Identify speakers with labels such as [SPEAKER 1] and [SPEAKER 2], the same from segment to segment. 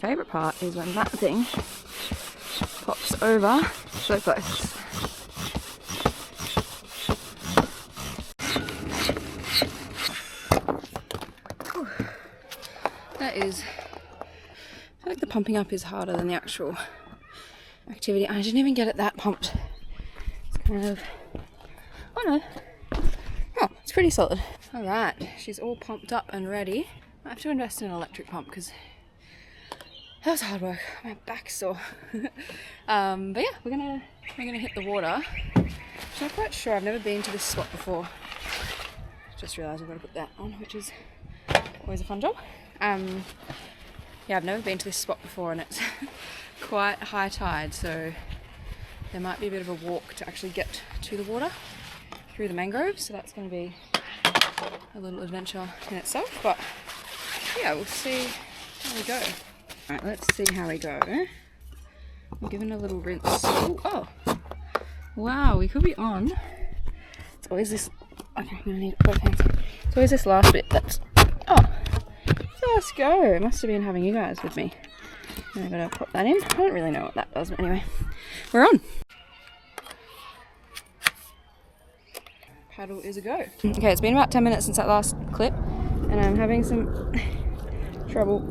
[SPEAKER 1] favourite part is when that thing pops over so close. Whew. That is, I feel like the pumping up is harder than the actual activity. I didn't even get it that pumped. It's kind of, oh no, oh, it's pretty solid. Alright, she's all pumped up and ready. I have to invest in an electric pump because that was hard work. My back's sore. But yeah, we're gonna hit the water. I'm not quite sure. I've never been to this spot before. Just realised I've got to put that on, which is always a fun job. Yeah, I've never been to this spot before, and it's quite high tide, so there might be a bit of a walk to actually get to the water through the mangroves. So that's going to be a little adventure in itself. But yeah, we'll see how we go. Alright, let's see how we go. I'm giving a little rinse. Ooh, oh! Wow, we could be on. It's always this... Okay, I'm going to need both hands. It's always this last bit that's... Oh! First go! Must have been having you guys with me. And I've got to pop that in. I don't really know what that does, but anyway. We're on! Paddle is a go. Okay, it's been about 10 minutes since that last clip, and I'm having some trouble.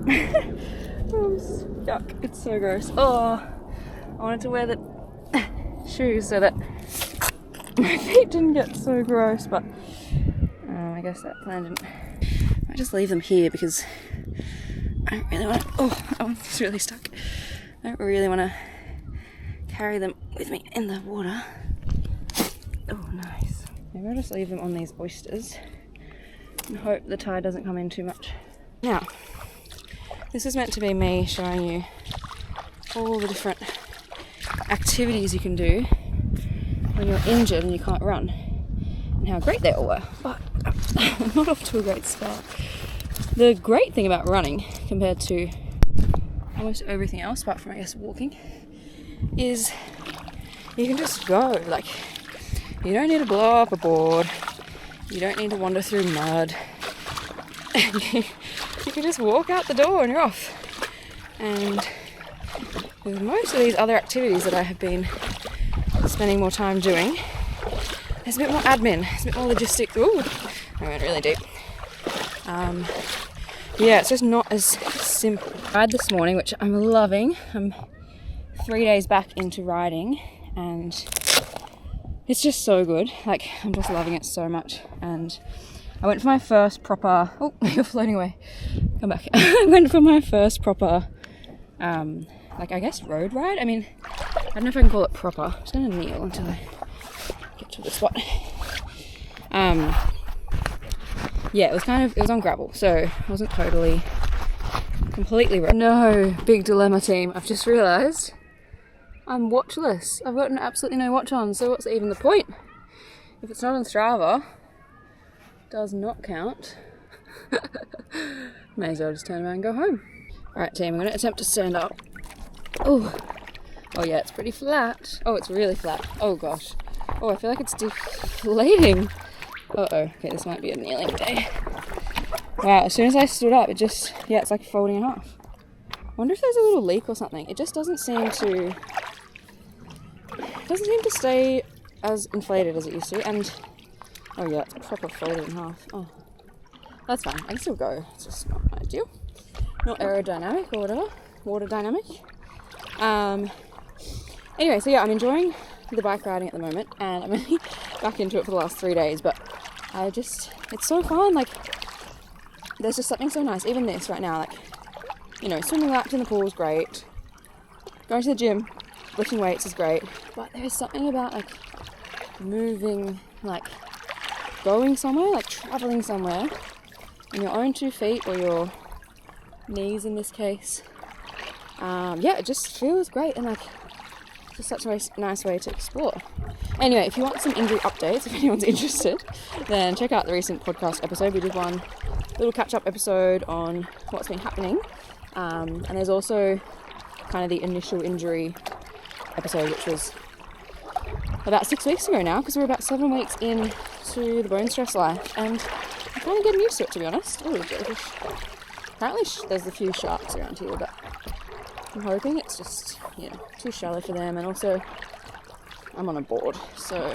[SPEAKER 1] Yuck, it's so gross. Oh, I wanted to wear the shoes so that my feet didn't get so gross, but I guess that plan didn't. I might just leave them here because I don't really want to. Oh, that one's really stuck. I don't really want to carry them with me in the water. Oh, nice. Maybe I'll just leave them on these oysters and hope the tide doesn't come in too much. Now, this is meant to be me showing you all the different activities you can do when you're injured and you can't run, and how great they all were. But I'm not off to a great start. The great thing about running, compared to almost everything else, apart from I guess walking, is you can just go. Like, you don't need to blow up a board, you don't need to wander through mud. You can just walk out the door and you're off. And with most of these other activities that I have been spending more time doing, there's a bit more admin, it's a bit more logistics. Ooh, I went really deep. Yeah, it's just not as simple. I ride this morning, which I'm loving. I'm 3 days back into riding, and it's just so good. Like, I'm just loving it so much. And I went for my first proper... Oh, you're floating away. Come back. I went for my first proper, like, I guess road ride. I mean, I don't know if I can call it proper. I'm just going to kneel until I get to the spot. Yeah, it was on gravel, so it wasn't completely road. No, big dilemma, team. I've just realised I'm watchless. I've got absolutely no watch on, so what's even the point? If it's not on Strava, does not count. May as well just turn around and go home. Alright, team, I'm going to attempt to stand up. Oh yeah, it's pretty flat. Oh, it's really flat. Oh gosh. Oh, I feel like it's deflating. Uh-oh, okay, this might be a kneeling day. Wow, as soon as I stood up, it's like folding in half. I wonder if there's a little leak or something. It just doesn't seem to stay as inflated as it used to, and oh yeah, it's proper folded in half. Oh, that's fine, I can still go. It's just not ideal. Not aerodynamic or whatever, water dynamic. Anyway, so yeah, I'm enjoying the bike riding at the moment, and I'm only back into it for the last 3 days, but it's so fun. Like, there's just something so nice. Even this right now, like, you know, swimming laps in the pool is great. Going to the gym, lifting weights is great, but there's something about like moving, like going somewhere, like traveling somewhere on your own 2 feet, or your knees in this case. Yeah, it just feels great, and like just such a nice way to explore. Anyway, if you want some injury updates, if anyone's interested, then check out the recent podcast episode. We did one little catch-up episode on what's been happening, and there's also kind of the initial injury episode, which was about 6 weeks ago now, because we're about 7 weeks into the bone stress life, and I'm kind of getting used to it, to be honest. Oh, jellyfish. Apparently there's a few sharks around here, but I'm hoping it's just, too shallow for them, and also I'm on a board, so,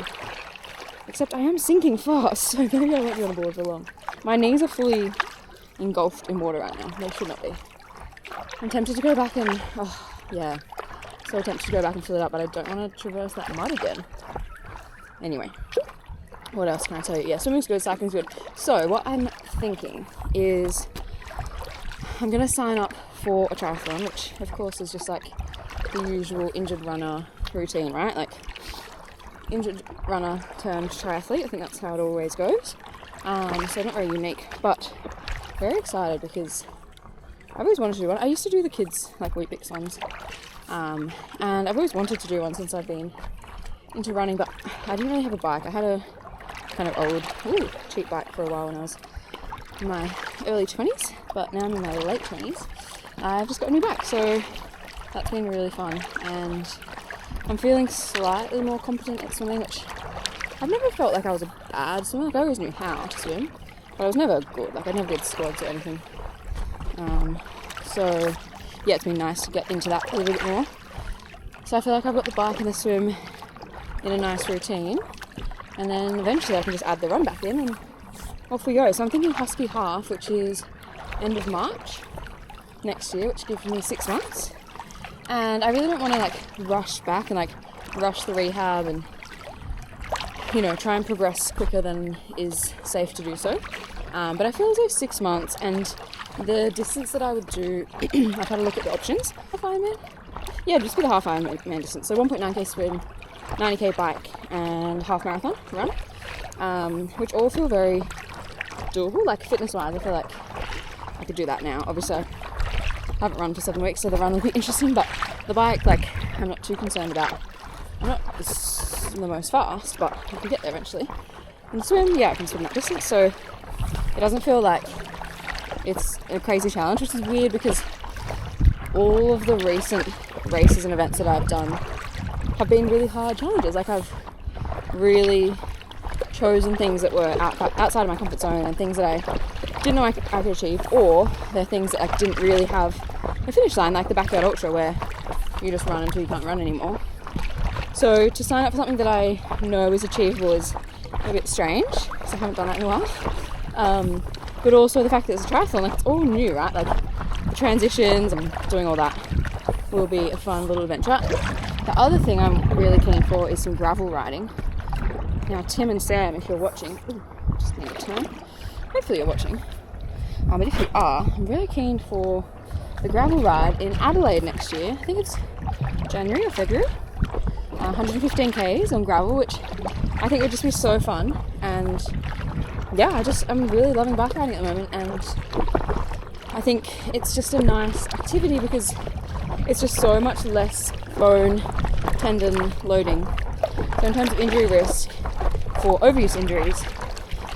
[SPEAKER 1] except I am sinking fast, so maybe I won't be on a board for long. My knees are fully engulfed in water right now. They should not be. I'm tempted to go back and, so tempted to go back and fill it up, but I don't want to traverse that mud again. Anyway, what else can I tell you? Yeah, swimming's good, cycling's good. So what I'm thinking is I'm going to sign up for a triathlon, which of course is just like the usual injured runner routine, right? Like injured runner turned triathlete. I think that's how it always goes. So not very unique, but very excited because I've always wanted to do one. I used to do the kids like Weet-Bix ones, and I've always wanted to do one since I've been into running, but I didn't really have a bike. I had a kind of old, cheap bike for a while when I was in my early 20s, but now I'm in my late 20s. I've just got a new bike, so that's been really fun, and I'm feeling slightly more competent at swimming, which I've never felt like I was a bad swimmer. Like I always knew how to swim, but I was never good. Like I never did squads or anything. So yeah, it's been nice to get into that a little bit more. So I feel like I've got the bike and the swim in a nice routine, and then eventually I can just add the run back in and off we go. So I'm thinking Husky Half, which is end of March next year, which gives me 6 months. And I really don't want to like rush back and like rush the rehab and try and progress quicker than is safe to do so. But I feel as though 6 months, and the distance that I would do, I've had a look at the options. Half Ironman? Yeah, just be the half Ironman distance. So 1.9k swim, 90k bike, and half marathon run, which all feel very doable. Like fitness-wise, I feel like I could do that now. Obviously, I haven't run for 7 weeks, so the run will be interesting. But the bike, like, I'm not too concerned about. I'm not the most fast, but I can get there eventually. And swim, yeah, I can swim that distance, so it doesn't feel like it's a crazy challenge, which is weird because all of the recent races and events that I've done have been really hard challenges. Like I've really chosen things that were outside of my comfort zone and things that I didn't know I could achieve, or they're things that I didn't really have a finish line, like the Backyard Ultra where you just run until you can't run anymore. So to sign up for something that I know is achievable is a bit strange because I haven't done that in a while. But also the fact that it's a triathlon, like it's all new, right? Like the transitions and doing all that will be a fun little adventure. The other thing I'm really keen for is some gravel riding. Now Tim and Sam, if you're watching, just need a turn. Hopefully you're watching. But if you are, I'm really keen for the gravel ride in Adelaide next year. I think it's January or February. 115 k's on gravel, which I think would just be so fun. And yeah, I'm really loving bike riding at the moment, and I think it's just a nice activity because it's just so much less bone, tendon loading. So in terms of injury risk for overuse injuries,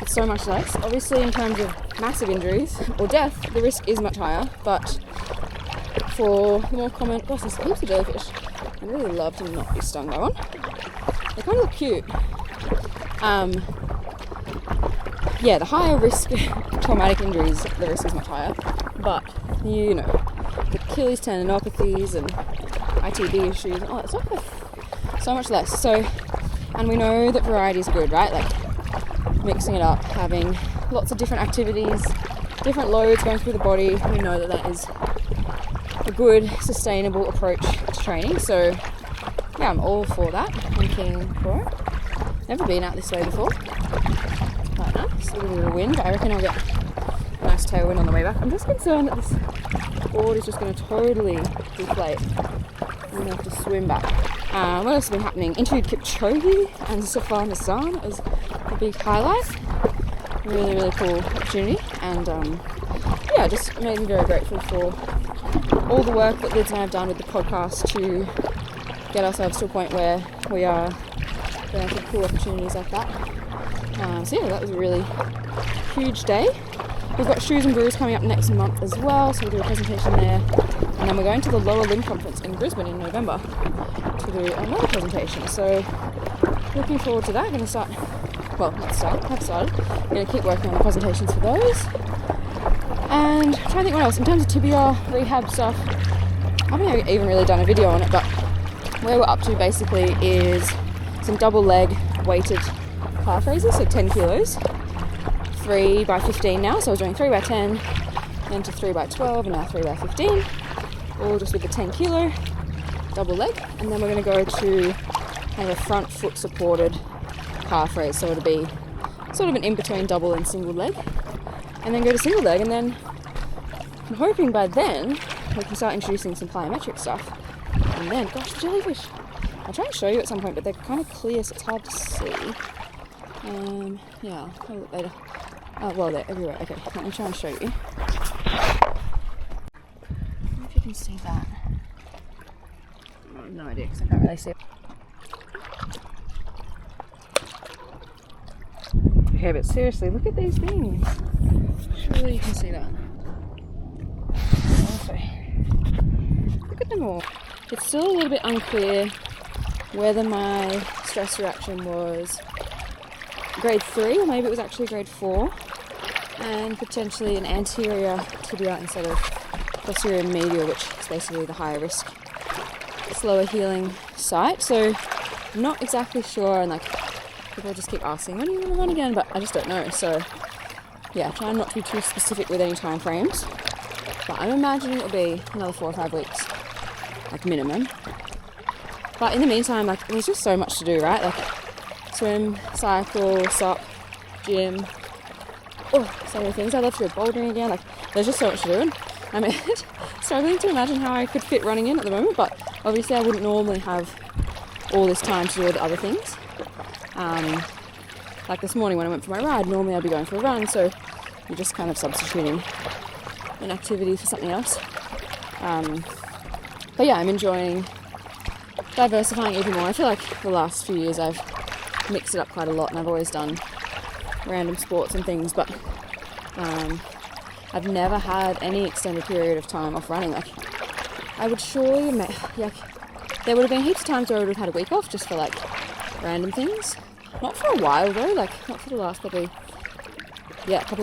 [SPEAKER 1] it's so much less. Obviously in terms of massive injuries or death, the risk is much higher, but for the more common, gosh, there's heaps of jellyfish. I'd really love to not be stung by one. They kind of look cute. The higher risk traumatic injuries, the risk is much higher. But, the Achilles tendinopathies and ITB issues, all that stuff, so much less. So, and we know that variety is good, right? Like mixing it up, having lots of different activities, different loads going through the body. We know that is a good, sustainable approach to training. So, yeah, I'm all for that. I'm keen for it. Never been out this way before. Quite nice. A little bit of wind, but I reckon I'll get a nice tailwind on the way back. I'm just concerned that this board is just going to totally deflate. I'm going to have to swim back. What else has been happening? Interviewed Kipchoge and Safar Hassan. It was a big highlight. Really, really cool opportunity. And just made me very grateful for all the work that Liz and I have done with the podcast to get ourselves to a point where we are going for cool opportunities like that. That was a really huge day. We've got Shoes and Brews coming up next month as well, so we'll do a presentation there. And then we're going to the Lower Limb Conference in Brisbane in November to do another presentation. So looking forward to that. I'm going to start, I've started. I'm going to keep working on the presentations for those. And I'm trying to think what else. In terms of tibia rehab stuff, I haven't even really done a video on it, but where we're up to basically is some double leg weighted calf raises, so 10 kilos, 3 by 15 now. So I was doing 3 by 10, then to 3 by 12, and now 3 by 15, all just with the 10 kilo double leg. And then we're going to go to kind of a front foot supported calf raise, so it'll be sort of an in-between double and single leg, and then go to single leg, and then I'm hoping by then we can start introducing some plyometric stuff. And then, gosh, the jellyfish. I'll try and show you at some point, but they're kind of clear, so it's hard to see. Yeah, I'll look later. Oh, well, they're everywhere. Okay, let me try and show you. I don't know if you can see that. I have no idea because I can't really see it. Okay, but seriously, look at these things. Surely you can see that. Look at them all. It's still a little bit unclear whether my stress reaction was grade 3 or maybe it was actually grade 4, and potentially an anterior tibia instead of posterior medial, which is basically the higher risk, slower healing site. So I'm not exactly sure, and like people just keep asking, when are you going to run again? But I just don't know. So yeah, try not to be too specific with any time frames, but I'm imagining it'll be another 4 or 5 weeks, like minimum. But in the meantime, like there's just so much to do, right? Like swim, cycle, sup, gym, so many things. I'd love to go bouldering again. Like there's just so much to do, and I'm struggling to imagine how I could fit running in at the moment, but obviously I wouldn't normally have all this time to do all the other things. Like this morning when I went for my ride, normally I'd be going for a run, so you're just kind of substituting an activity for something else. But yeah, I'm enjoying diversifying even more. I feel like the last few years I've mixed it up quite a lot, and I've always done random sports and things, but I've never had any extended period of time off running. Like I would surely, there would have been heaps of times where I would have had a week off just for like random things. Not for a while though, like not for the last couple of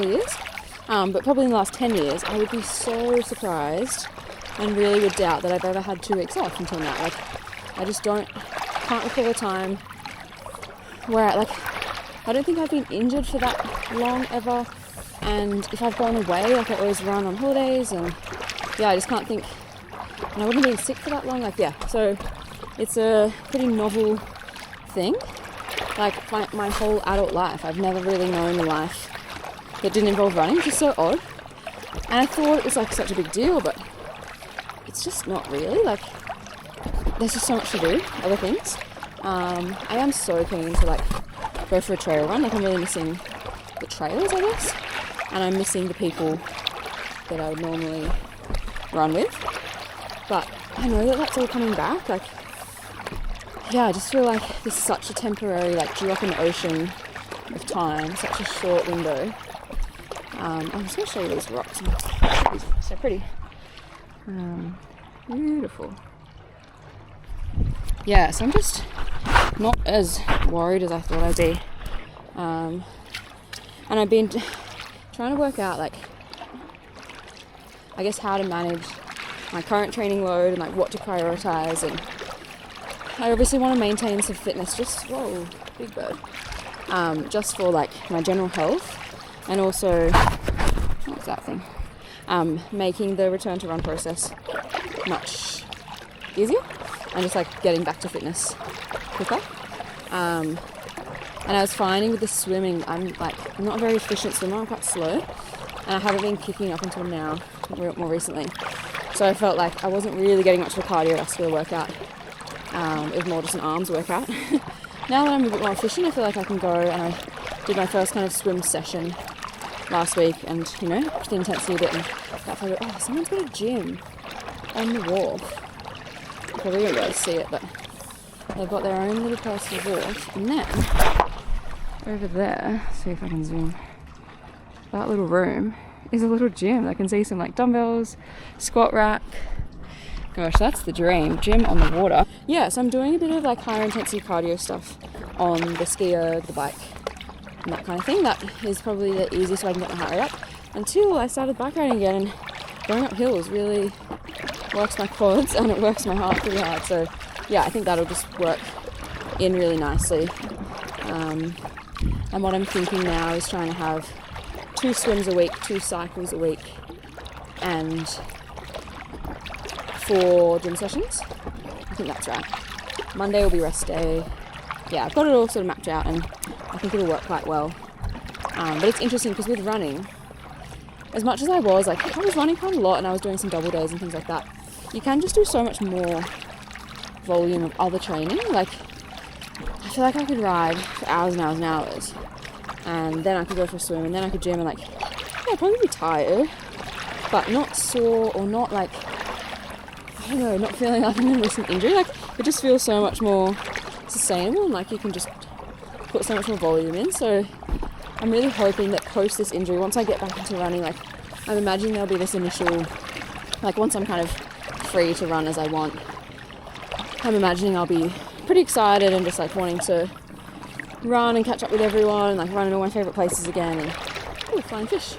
[SPEAKER 1] years. But probably in the last 10 years, I would be so surprised and really would doubt that I've ever had 2 weeks off until now. Like I just can't recall a time where I don't think I've been injured for that long ever. And if I've gone away, like I always run on holidays, and yeah, I just can't think, and I wouldn't have been sick for that long. Like yeah, so it's a pretty novel thing. Like my whole adult life, I've never really known a life that didn't involve running, which is so odd. And I thought it was like such a big deal, but it's just not really. Like there's just so much to do, other things. I am so keen to like go for a trail run. Like I'm really missing the trails, I guess, and I'm missing the people that I would normally run with. But I know that that's all coming back. Like yeah, I just feel like this is such a temporary like drop in the ocean of time, such a short window. I'm just going to show you these rocks. These are so pretty. Beautiful. Yeah, so I'm just not as worried as I thought I'd be. And I've been trying to work out, like, I guess how to manage my current training load and like what to prioritize. And I obviously want to maintain some fitness, just, whoa, big bird, just for like my general health, and also, what's that thing? Making the return to run process much easier, and just like getting back to fitness quicker. And I was finding with the swimming, I'm not a very efficient swimmer, I'm quite slow, and I haven't been kicking up until now, more recently. So I felt like I wasn't really getting much of a cardiovascular workout. It was more just an arms workout. Now that I'm a bit more efficient, I feel like I can go, and I did my first kind of swim session last week, and you know, pushed the intensity a bit, and that felt, oh, someone's got a gym on the wharf. You probably won't be able to see it, but they've got their own little personal wharf. And then over there, see if I can zoom, that little room is a little gym. I can see some like dumbbells, squat rack. Gosh, that's the dream, gym on the water. Yeah, so I'm doing a bit of like higher intensity cardio stuff on the ski erg, the bike, and that kind of thing. That is probably the easiest way I can get my heart rate up, until I started bike riding again, and going up hills really works my quads and it works my heart pretty hard. So yeah, I think that'll just work in really nicely. And what I'm thinking now is trying to have 2 swims a week, 2 cycles a week, and 4 gym sessions. I think that's right. Monday will be rest day. Yeah, I've got it all sort of mapped out and I think it'll work quite well. But it's interesting because with running, as much as I was running quite a lot and I was doing some double days and things like that, you can just do so much more volume of other training. Like, I feel like I could ride for hours and hours and hours, and then I could go for a swim, and then I could gym, and I'd probably be tired, but not sore or not like, I don't know, not feeling like I'm going to miss an injury. Like, it just feels so much more sustainable, and like you can just put so much more volume in. So I'm really hoping that post this injury, once I get back into running, like, I'm imagining there'll be this initial, like, once I'm kind of free to run as I want, I'm imagining I'll be pretty excited and just like wanting to run and catch up with everyone and like run in all my favourite places again and flying fish.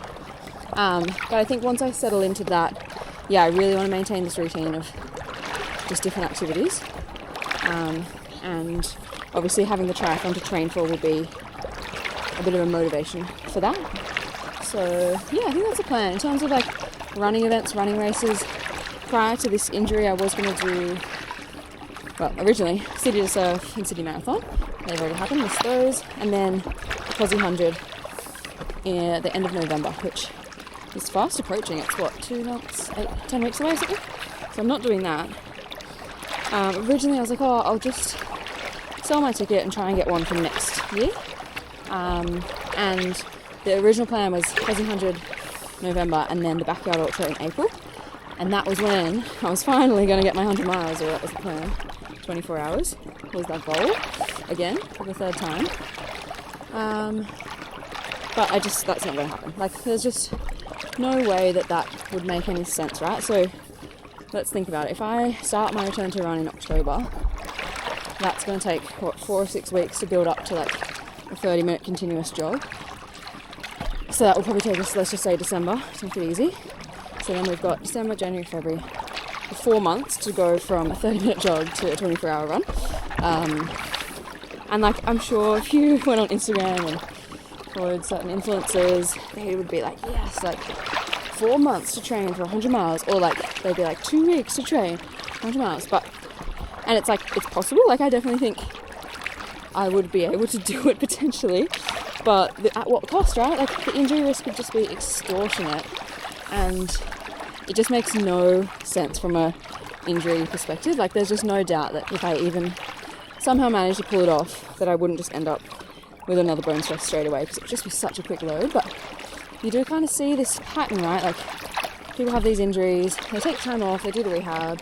[SPEAKER 1] But I think once I settle into that, yeah, I really want to maintain this routine of just different activities. And obviously having the triathlon to train for will be a bit of a motivation for that. So yeah, I think that's the plan. In terms of like running events, running races, prior to this injury I was going to do, well, originally City to Surf and City Marathon. They've already happened, missed those. And then the Aussie 100 at the end of November, which is fast approaching. It's what, 2 months, 10 weeks away or something? So I'm not doing that. Originally I was like, oh, I'll just sell my ticket and try and get one for next year. And the original plan was Aussie 100 November and then the Backyard Ultra in April. And that was when I was finally going to get my 100 miles, or that was the plan. 24 hours was that goal, again, for the 3rd time. But that's not going to happen. Like, there's just no way that would make any sense, right? So let's think about it. If I start my return to run in October, that's going to take, 4 or 6 weeks to build up to like a 30-minute continuous jog. So that will probably take us, let's just say December, to make it easy. So then we've got December, January, February, 4 months to go from a 30-minute jog to a 24-hour run. And like, I'm sure if you went on Instagram and followed certain influencers, they would be like, yes, like 4 months to train for 100 miles, or like they'd be like 2 weeks to train 100 miles. And it's like, it's possible. Like, I definitely think I would be able to do it potentially, but at what cost, right? Like, the injury risk would just be extortionate, and it just makes no sense from a injury perspective. Like, there's just no doubt that if I even somehow managed to pull it off, that I wouldn't just end up with another bone stress straight away, because it would just be such a quick load. But you do kind of see this pattern, right? Like, people have these injuries, they take time off, they do the rehab,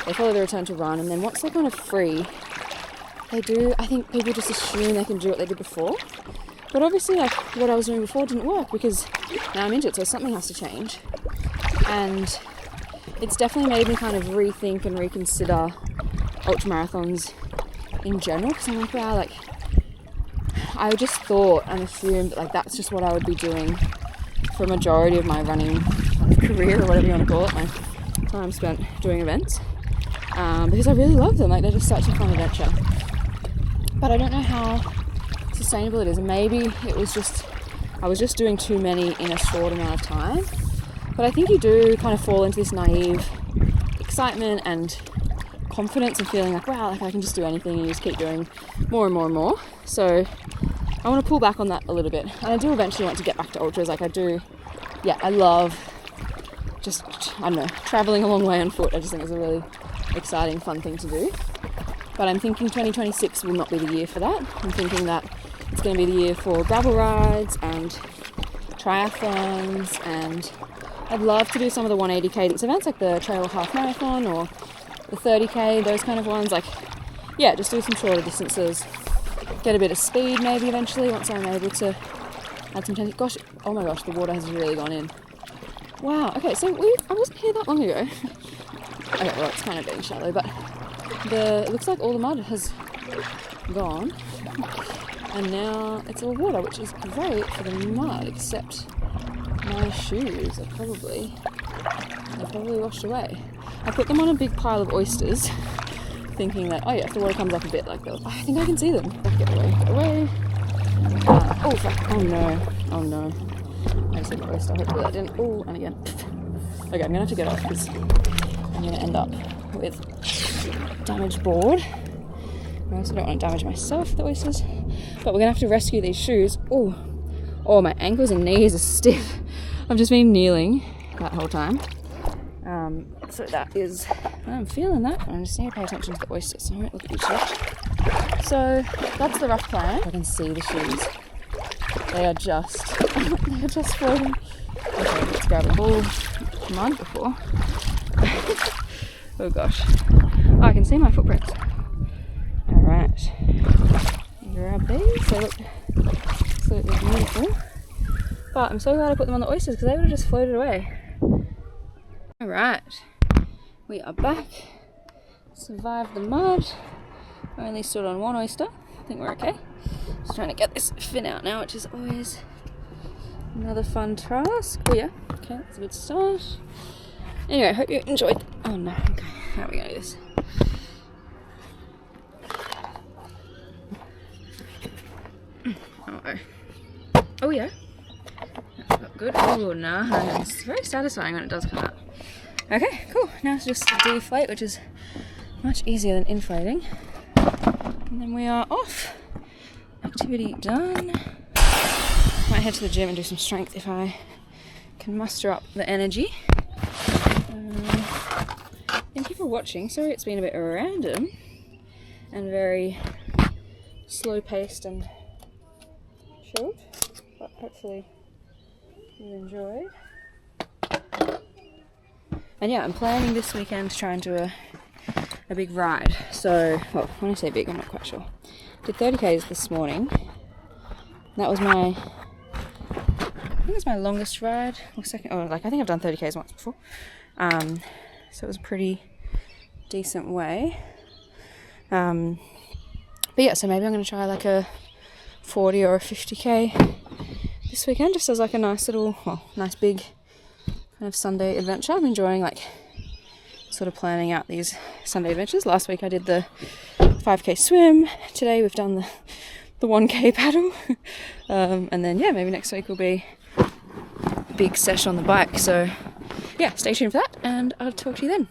[SPEAKER 1] they follow the return to run, and then once they're kind of free, I think people just assume they can do what they did before. But obviously, like, what I was doing before didn't work, because now I'm injured, so something has to change. And it's definitely made me kind of rethink and reconsider ultramarathons in general, because I'm like, wow, like, I just thought and assumed that, like, that's just what I would be doing for a majority of my running career, or whatever you want to call it, my time spent doing events, because I really love them. Like, they're just such a fun adventure. But I don't know how sustainable it is, and maybe it was just, I was just doing too many in a short amount of time. But I think you do kind of fall into this naive excitement and confidence and feeling like, wow, like I can just do anything, and you just keep doing more and more and more. So I want to pull back on that a little bit, and I do eventually want to get back to ultras. Like, I do, yeah, I love just, I don't know, traveling a long way on foot. I just think it's a really exciting, fun thing to do. But I'm thinking 2026 will not be the year for that. I'm thinking that it's going to be the year for gravel rides and triathlons, and I'd love to do some of the 180 cadence events, like the Trail Half Marathon or the 30k, those kind of ones. Like, yeah, just do some shorter distances, get a bit of speed maybe eventually once I'm able to add some tension. Gosh, oh my gosh, the water has really gone in. Wow, okay, so I wasn't here that long ago. Okay, well, it's kind of getting shallow, but it looks like all the mud has gone, and now it's all water, which is great for the mud, except my shoes are probably washed away. I put them on a big pile of oysters, thinking that, oh yeah, if the water comes up a bit, like they'll, I think I can see them. Get away. Oh fuck, oh no. I just hit the oyster, hopefully that didn't, oh, and again. Okay, I'm gonna have to get off because I'm gonna end up with damaged board. I also don't want to damage myself with the oysters, but we're gonna have to rescue these shoes. Oh, my ankles and knees are stiff. I've just been kneeling that whole time. So that is, I'm feeling that. I just need to pay attention to the oysters, so I won't look at you too much. So that's the rough plan. I can see the shoes. They are just floating. Okay, let's grab a ball of mud before. Oh gosh. Oh, I can see my footprints. Alright. Grab these. They look absolutely beautiful. But I'm so glad I put them on the oysters because they would have just floated away. Alright. We are back. Survived the mud. I only stood on one oyster. I think we're okay. Just trying to get this fin out now, which is always another fun task. Oh yeah, okay, that's a good start. Anyway, I hope you enjoyed. Oh no, okay, how are we gonna do this? Oh yeah, that's not good. Oh nice. It's very satisfying when it does come out. Okay, cool. Now it's just deflate, which is much easier than inflating. And then we are off. Activity done. Might head to the gym and do some strength if I can muster up the energy. Thank you for watching. Sorry it's been a bit random and very slow paced and short, but hopefully you enjoyed. And yeah, I'm planning this weekend to try and do a big ride. So, well, when I say big, I'm not quite sure. Did 30k's this morning. That was my, I think it's my longest ride, or second, or like I think I've done 30k's once before. So it was a pretty decent way. But yeah, so maybe I'm going to try like a 40 or a 50k this weekend, just as like a nice little, well, nice big kind of Sunday adventure. I'm enjoying like sort of planning out these Sunday adventures. Last week I did the 5k swim. Today we've done the 1k paddle. And then yeah, maybe next week will be a big sesh on the bike. So yeah, stay tuned for that and I'll talk to you then.